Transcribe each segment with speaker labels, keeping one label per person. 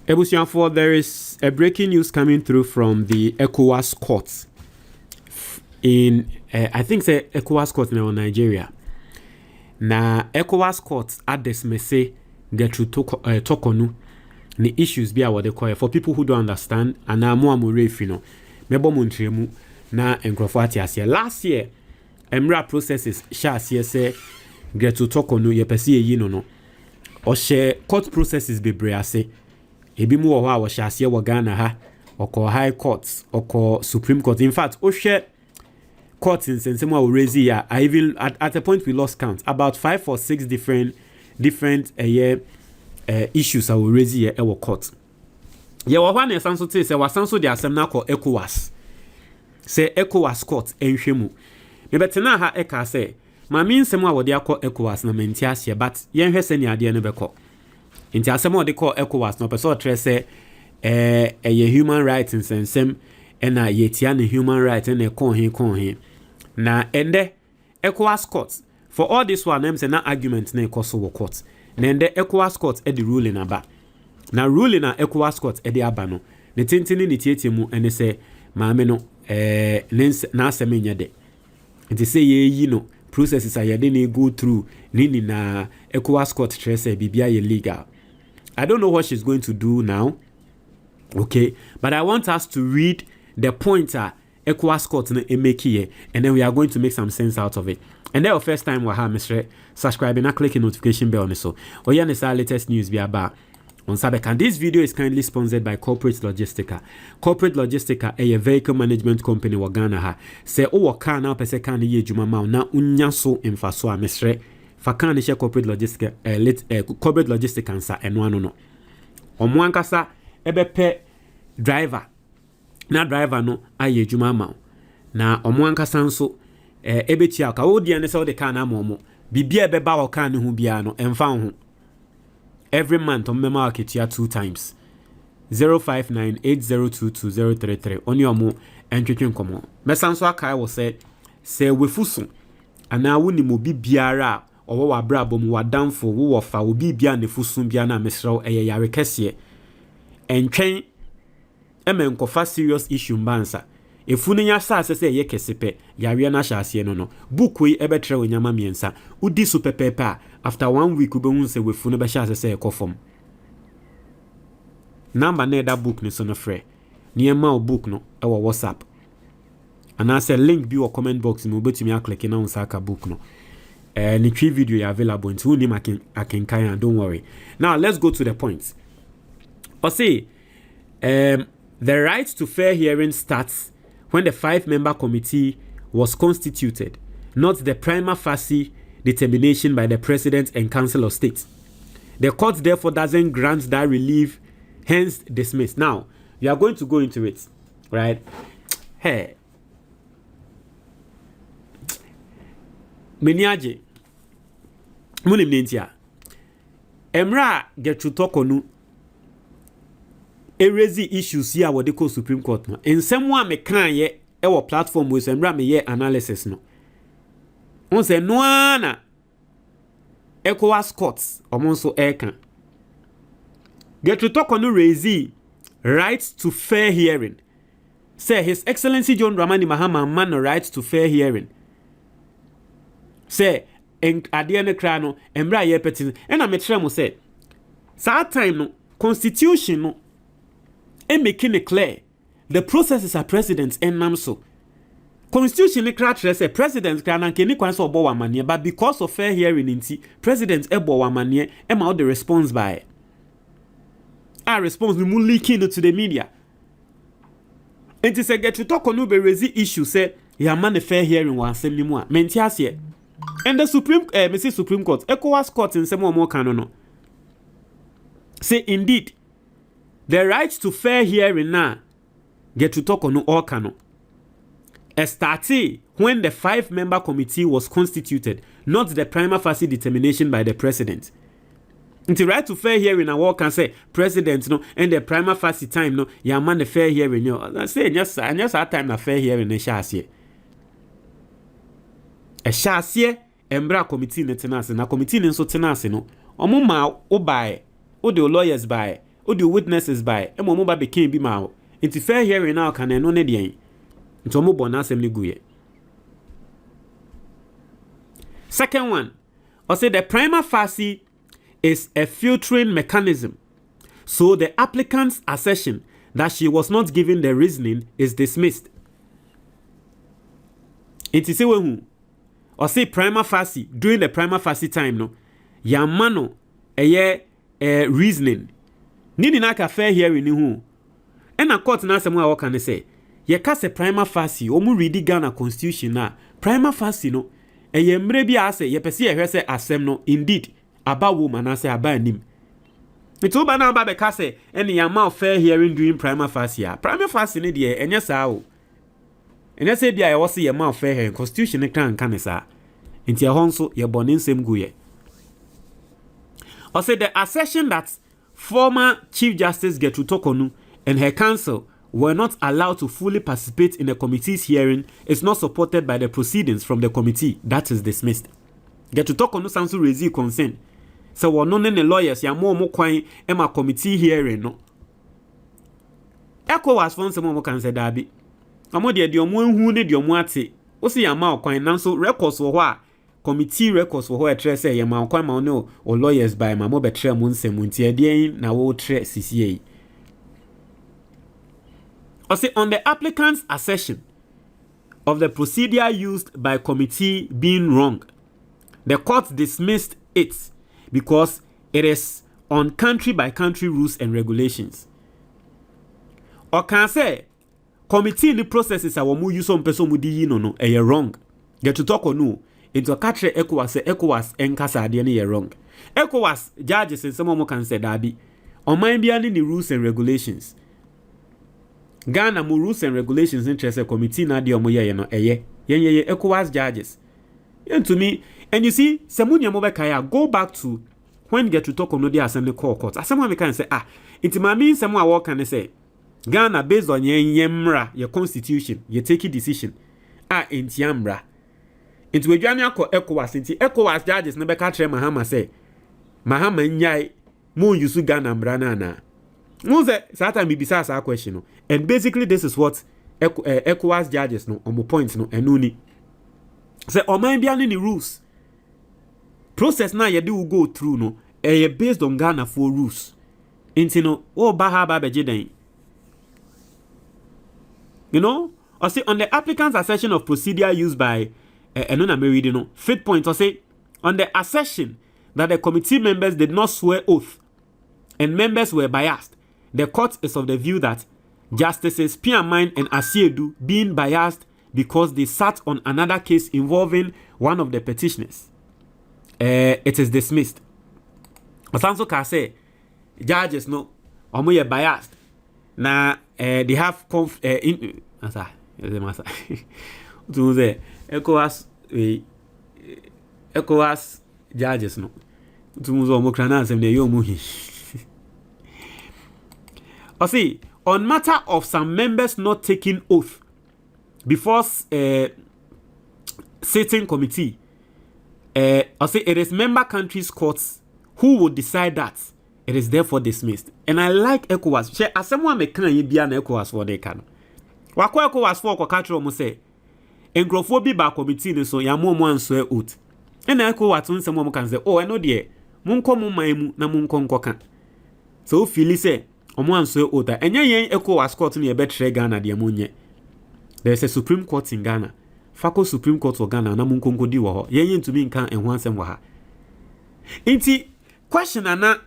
Speaker 1: Ebusianfo, there is a breaking news coming through from the ECOWAS courts in, I think it's ECOWAS court now in Nigeria. Now, ECOWAS courts are dismissing Gertrude Torkornoo the issues be what they call for people who don't understand and now more amurefino. Mebo muntremu na enkrofati asia. Last year, Emra processes sha say Gertrude Torkornoo ye pesi ye no. O share court processes be brease. Ebi mu wa wa sha wa Ghana ha. Oko high courts, oko supreme court. In fact, o share courts in Sensema will raise here. I even at a point we lost count. About 5 or 6 different issues I will raise here at court. Yeah, one is also say wasanso the assembly called ECOWAS. Say ECOWAS court enhwemu. Me betena ha eka say ma mean sema wo dey call ECOWAS na mentiasia but yen hwese ne ade ne beko. Nti asema wo dey call ECOWAS no person tre say human rights in sensem na yetia ne human rights na kon he na ende ECOWAS court for all this one them say na argument na ekoso wo court na ende ECOWAS court e the ruling aba na ruling na ECOWAS court e the aba no ne tintini ne tietie mu ene say maame no na aseme nya de nti say ye no processes ayede na go through nini na ECOWAS court say bibia ye legal. I don't know what she's going to do now, okay, but I want us to read the pointer ECOWAS court na make here, and then we are going to make some sense out of it. And then the first time we have Mr. subscribe and click the notification bell on so. Or you our latest news be about on Sabek. And this video is kindly sponsored by Corporate Logistica. Corporate Logistica a vehicle management company wa Ghana ha. Say o car na pese kan ye juma ma na unya so mfaso a Mr. Fakane share Corporate Logistica Corporate Logistica nsa eno ano no. Omo ankasa ebe pe driver. Na driver no aye juma ma. Na omo ankasa nso ebetia ka wo dia ne se wo de car na momo. Bibia ebeba wo car ne hu bia no emfa ho. Every month on mema aketia 2 times 0598022033 oni omo entwetwe nkomo mesanso akai wo say we fusu ana woni mo bibiara owo wa brabom wadamfo wo wofa wo bibia ne fusu bia na mesrew yare kese entwen emenkofa serious issue mbansa efunu nya sa se ye kesepe yare na hyase no book we ebetre onyama miensa udi super pepe after 1 week ubehun se wefunu be hyase se ekofom number na that book ni so no frɛ niema o book no e wo WhatsApp ana se link bi wo comment box no betumi click na unsa aka book no ni twi video ya available nti woni akenkan don't worry. Now let's go to the points. I say the right to fair hearing starts when the 5-member committee was constituted, not the prima facie determination by the President and Council of State. The court therefore doesn't grant that relief, hence dismissed. Now, we are going to go into it, right? Hey. Meniaje. Munim nentia. Emra Gertrude Torkornoo erezi issues here what they call Supreme Court no. In some one me kan ye e platform we emra me ye analysis no. On say no na ECOWAS courts omonso kan. Gertrude Torkornoo raise right to fair hearing. Say His Excellency John Dramani Mahama man no right to fair hearing. Say en ade ne kra no emra ye peti e na me kire mo say that time no constitution no and making it clear the processes are presidents and namso constitution ne kra kire say president kra na nkeni kwan so obo wa mane but because of fair hearing inti president ebo wa mane e ma the response by our response we leaking to the media and to say Gertrude Torkornoo be raise issue say ya man fair hearing wa asem ni mu a menti ase and the Supreme Court ECOWAS court in some more canon say indeed the right to fair hearing now Gertrude Torkornoo all canon started when the 5-member committee was constituted, not the prima facie determination by the president. The right to fair hearing and what can say president no and the prima facie time no ya man the fair hearing no I say just that time na fair hearing na shase e shase embra committee na tenase na committee nso tenase no omo ma o bae o de lawyers bae the witnesses by emo mo ba became bi ma into fair hearing now can no ne de into mo bon assembly guye. Second one, I say the prima facie is a filtering mechanism, so the applicant's assertion that she was not given the reasoning is dismissed. It is a or say prima facie during the prima facie time no yamano a reasoning nini na ka fair hearing ni hu and a court na asem a wo kan say ye ka se prima facie o mu read Ghana constitution na prima facie no eye mre bi ase ye pese ye hwe se asem no indeed aba woman ase aba anim itu ba na ba be ka se ene yama fair hearing during prima facie ne de enye saa o. And I said, I was a mouth fair constitution can canisa. Into a honso, your bonin same guye. I said the assertion that former Chief Justice Gertrude Torkornoo and her counsel were not allowed to fully participate in the committee's hearing is not supported by the proceedings from the committee. That is dismissed. Gertrude Torkornoo sounds to raise concern. So we're not the lawyers, ya more coin Emma committee hearing no. ECOWAS found some more can say that. Amo de omo hu ne de omo ate o se yama okwan nanso records wo ho a committee records wo ho e tre se yama okwan ma no o lawyers by ma mo betre mo nsem nti de na wo tre CCA. O say on the applicant's assertion of the procedure used by committee being wrong, the court dismissed it because it is on country by country rules and regulations. Or can say committee in the processes are mu use on person mu di no wrong. Gertrude Torkornoo into a catcher ECOWAS enkasa de na wrong. ECOWAS judges and some more can say dabi. On mind be the rules and regulations. Ghana mu rules and regulations interest a committee na de omo ye no ECOWAS judges. And to me, and you see, Samunya Mobekaya go back to when Gertrude Torkornoo de assembly court. Someone can say it might mean someone what can say Ghana based on yemra your constitution you take a decision enti amra into we dwane akọ ECOWAS enti ECOWAS judges na beka tre Mahama say Mahama nyai mo use Ghana mra na mo say sata me bisa sa question no, and basically this is what ECOWAS judges no on point no enuni say oman bia ni rules process na ye do go through no based on Ghana for rules enti no o ba ha ba beje den. You know, or say on the applicant's assertion of procedure used by fifth point, or say on the assertion that the committee members did not swear oath and members were biased, the court is of the view that Justices Piamine and Asiedu being biased because they sat on another case involving one of the petitioners. It is dismissed. Osanso can say judges no, omo biased. Na they have ECOWAS judges no see on matter of some members not taking oath before sitting committee I say it is member countries courts who would decide that. It is therefore dismissed. And I like ECOWAS. She as someone me kan ye bia na ECOWAS for dey kan. Wa kwa ECOWAS for kwa katro mo say enkrofo bi ba committee ni so ya mo anso oath. And ECOWAS un someone kan say oh I know there. Mun ko mun man mu na mun ko nkoka. So feel say omo anso oath. Enya yen ECOWAS court ni e betre Ghana de monye. There is a Supreme Court in Ghana. Fako Supreme Court for Ghana na mun ko nkodi wo ho. Yen to me nkan enho ansem wo ha. Inti question ana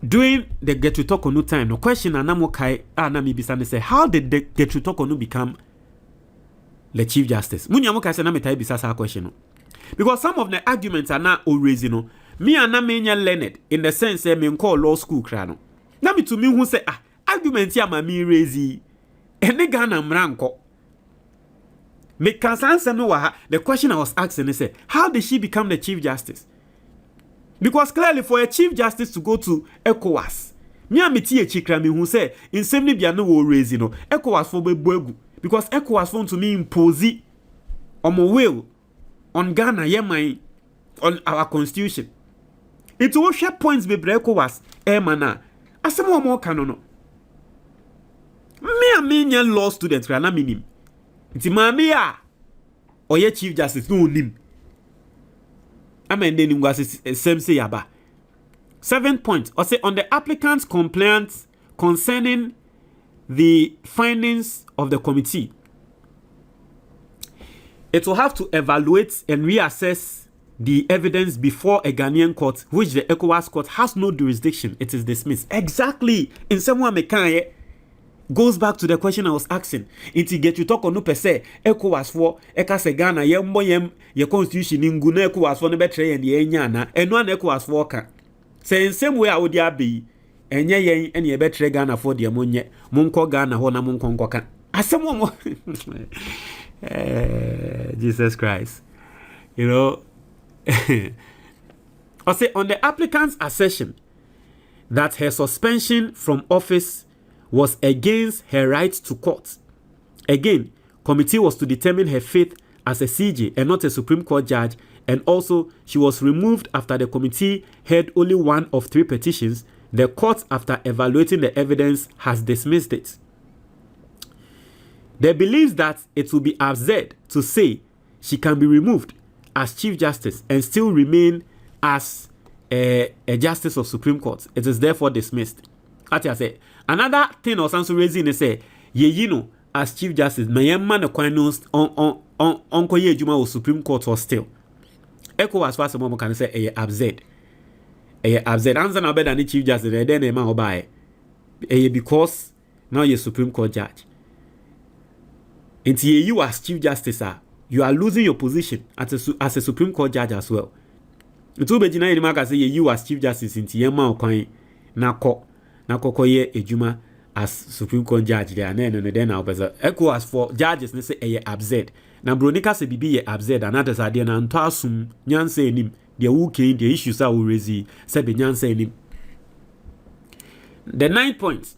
Speaker 1: during the Gertrude Torkornoo time, no question anamokai anamibisa say how did the Gertrude Torkornoo become the Chief Justice? Munyamokai say na metai bisa sa question. Because some of the arguments are not always me and menya learned in the sense say me call law school krano. Na me to me who say argument ya ma me raise ene Ghana mranko. Me can answer no the question I was asking is how did she become the Chief Justice? Because clearly for a Chief Justice to go to ECOWAS, me and me tie chikra me who say in same bia no wo raise ECOWAS for bebuegu because ECOWAS want to me impose on my will on Ghana yeman on our constitution. It will share points be ECOWAS mana asemo mo ka no me a me law student ra na minim nti maame a oye chief justice no nim amende ni ngwase same say yaba. 7th point, or say on the applicant's complaints concerning the findings of the committee, it will have to evaluate and reassess the evidence before a Ghanaian court, which the ECOWAS court has no jurisdiction. It is dismissed. Exactly. In someone mekanye goes back to the question I was asking. Inti Gertrude Torkornoo per se ECOWAS for eka se Ghana yembo ye constitution ingu na ECOWAS for ne betre yen ye nyana eno na ECOWAS for ka. Say in same way I would be enye yen ene ye betre Ghana for de monye monko Ghana ho na monko nkoka. Asemo mo. Jesus Christ. You know, I say on the applicant's assertion that her suspension from office was against her right to court. Again, committee was to determine her fate as a CJ and not a Supreme Court judge, and also she was removed after the committee heard only one of 3 petitions. The court, after evaluating the evidence, has dismissed it. They believe that it will be absurd to say she can be removed as Chief Justice and still remain as a Justice of Supreme Court. It is therefore dismissed. As I say, another thing or something raising is say, you know, as Chief Justice, my man on Koye Juma or Supreme Court or still. ECOWAS fast more can say absurd. Absurd. Answer now better than Chief Justice, then a man obey. Because now you're Supreme Court judge. Until you as Chief Justice, you are losing your position as a Supreme Court judge as well. It will be denied in say you as Chief Justice into Yama or Coin na kokoye ejuma as Supreme Court judge there and then now better ECOWAS for judges they say absurd na bronika se bibi ye absurd and others are there na nto asum nyansa enim the wuke the issues are raised say be nyansa enim. The 9th point,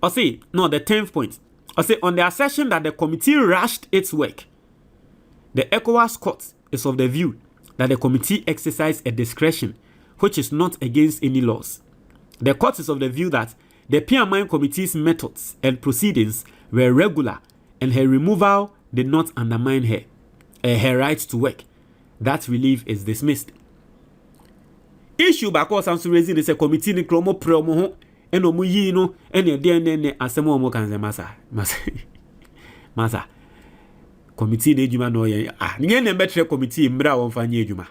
Speaker 1: or say no the 10th point, or say on the assertion that the committee rushed its work, the ECOWAS court is of the view that the committee exercised a discretion which is not against any laws. The court is of the view that the PMI committee's methods and proceedings were regular and her removal did not undermine her right to work. That relief is dismissed. Issue back was also raising is a committee ni kromo promo ho eno mu yi no ene de ne asemo mo kan masa committee na ejuma no ye nye ne betre committee mra won fanye ejuma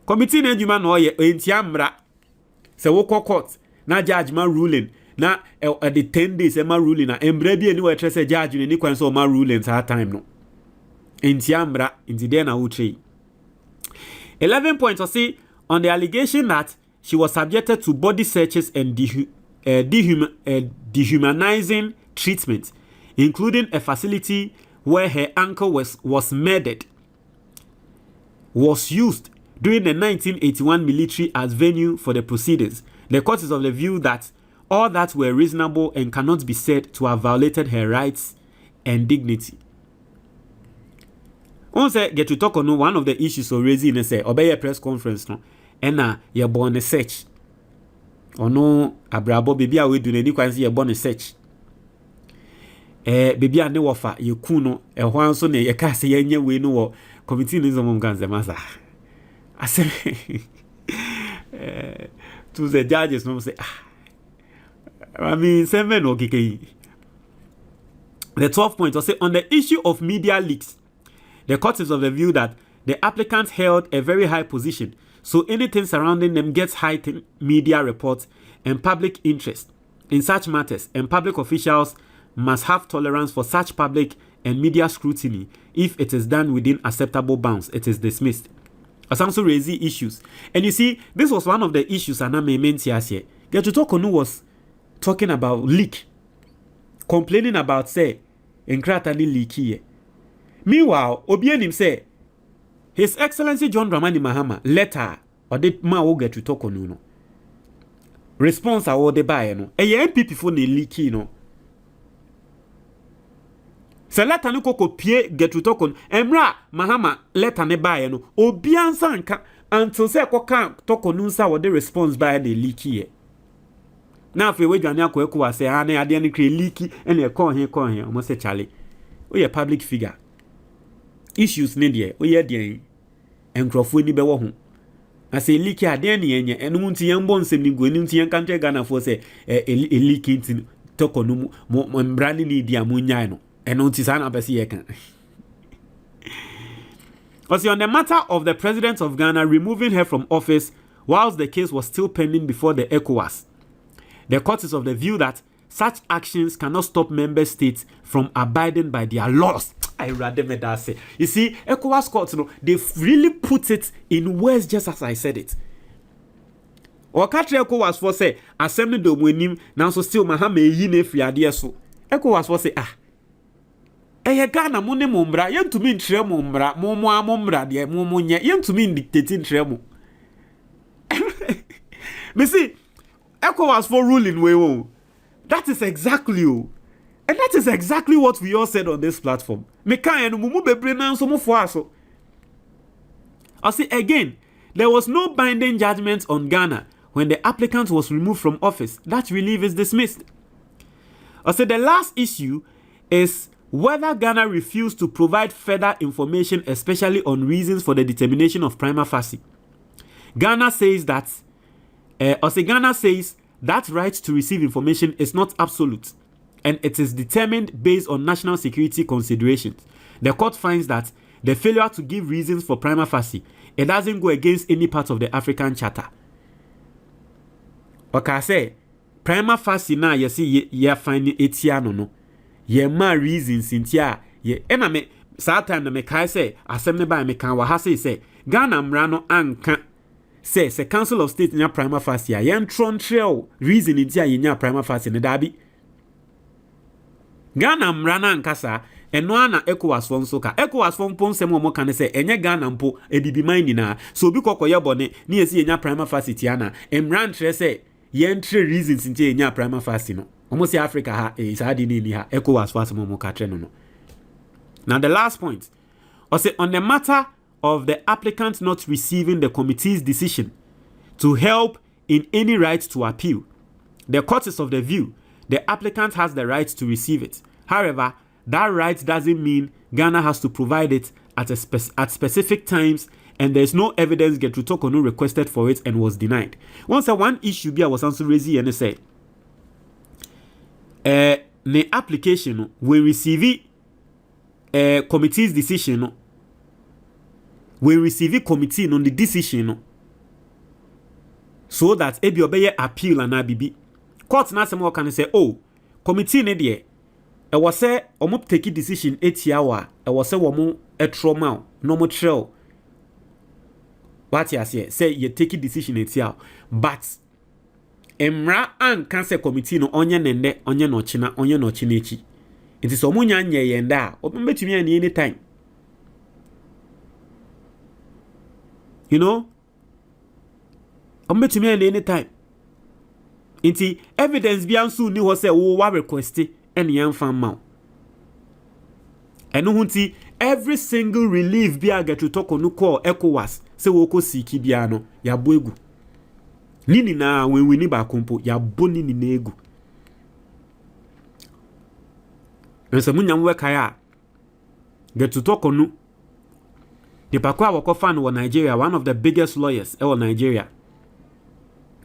Speaker 1: committee na ejuma no ye entia mra se wo court na judge ma ruling na the 10 days ma ruling na embra bi eni we trese judge ni kwan so ma ruling that time no entia mra inti de na wo tree. 11 points or see on the allegation that she was subjected to body searches and dehumanizing treatment, including a facility where her ankle was murdered, was used during the 1981 military as venue for the proceedings. The court is of the view that all that were reasonable and cannot be said to have violated her rights and dignity. On say Gertrude Torkornoo, one of the issues so raising is say obey a press conference no ena ye born a search ono abrabo baby a we do ni kwan say ye born a search baby a ne wofa ye ku no ho anso ne ye ka say ye nya we no wo committee ni zomom ganze masa ase to the judges no say I mean 7 no kike. The 12th point was say on the issue of media leaks, the court is of the view that the applicants held a very high position, so anything surrounding them gets heightened media reports and public interest in such matters, and public officials must have tolerance for such public and media scrutiny. If it is done within acceptable bounds, it is dismissed. Also raising issues. And you see, this was one of the issues Anna meant here. Gertrude Torkornoo was talking about leak, complaining about say, Nkratani leak here. Meanwhile, Obienim say, His Excellency John Dramani Mahama letter or did ma wo Gertrude Torkornoo no. Response a wo de buy no. E ye MPP fo na leaky no. Se letter no kopie Gertrude Torkornoo, emra Mahama letter ne buy no. Obiansa nka until say koka Torkornoo sa wo de response buy the leaky. Now if we join ECOWAS say ah na ade no kre leaky and e call here almost say Charlie. We a public figure. Issues ne de we ye de enkrofo ni be wo ho. I say leaky ade ne yenye enu nti yen bon sem ni go enu nti yen country Ghana for say leaky nti Torkornoo mo mbrani ni dia mo nyai no enu nti sa na be say ye kan. Also, on the matter of the president of Ghana removing her from office whilst the case was still pending before the ECOWAS, the court is of the view that such actions cannot stop member states from abiding by their laws. I rather me that say. You see, ECOWAS courts, they've really put it in words just as I said it. Or catch ECOWAS for say, assembly do winim now so still mahame yine free idea so. ECOWAS for say Eye Ghana mo ne mo mbra yentumi ntre mo mbra mo mbra de mo nye yentumi dictate ntre mo. Me see ECOWAS for ruling way. That is exactly and that is exactly what we all said on this platform. Me kan enu mumu bebre na so mo fo aso. I say again, there was no binding judgment on Ghana when the applicant was removed from office. That relief is dismissed. I say the last issue is whether Ghana refused to provide further information, especially on reasons for the determination of prima facie. Ghana says that that right to receive information is not absolute, and it is determined based on national security considerations. The court finds that the failure to give reasons for prima facie, it doesn't go against any part of the African Charter. Okay, say prima facie na you see you find it no. Ye ma reasons intia ye ena me saa time na me kai say asem ne ba me kan wa ha say Ghana mra no anka say Council of State nya prima facie ya yen trontrel reason intia ye nya prima facie ne dabi Ghana mra na anka sa eno ana ECOWAS fon so ka ECOWAS fon pon sem mo kan say enye Ghana mpo ebibi man nyina so obi kokoye bone na yesi ye nya prima facie tiana emran tre say yen tre reasons intia ye nya prima facie no. Almost Africa ha is hardly ni ha ECOWAS was mo katre no. Now the last point, I say on the matter of the applicant not receiving the committee's decision to help in any right to appeal, the court is of the view the applicant has the right to receive it. However, that right doesn't mean Ghana has to provide it at specific times, and there is no evidence Gertrude Torkornoo requested for it and was denied. Once one issue be I was also raised and say. The application will receive committee's decision. Will receive committee on the decision so that ebi obeye appeal and abibi. Court na some can say, oh, committee ne de e was say omo take decision 8 hour e was say womo trauma no mo trail. What you say you take decision 8 hour, but Emra an cancer committee no onye nende onye no china echi. It is omunya nye yenda obetumi ani anytime. You know? Obetumi ani anytime. Inti evidence bi ansu ni ho say wo wa request ene yemfa ma. Eno hunti every single relief bi Gertrude Torkornoo call ECOWAS say wo ko siki bia no ya bo egu. Nini na when ni ba kompo ya boni ni na egu. Nse munyam we kaya Gertrude Torkornoo the pakwa wako fan wa Nigeria, one of the biggest lawyers Nigeria.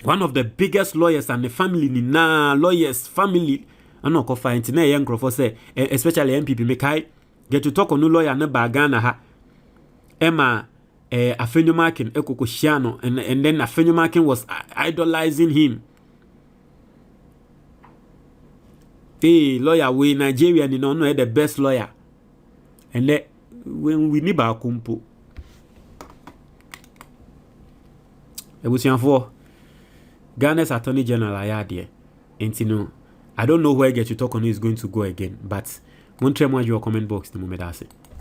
Speaker 1: One of the biggest lawyers and the family ni na lawyers family ano ko fa intine ye nkrofo say especially MPP mekai Gertrude Torkornoo lawyer na ba Ghana ha Emma Afenyomakin Ekokoshiano and then Afenyomakin was idolizing him. Hey, lawyer we Nigeria ni no the best lawyer. And then when we need ba kumpo. For Ghana's Attorney General ayade. Entino I don't know where Gertrude Torkornoo is going to go again, but won't try more your comment box the moment I say.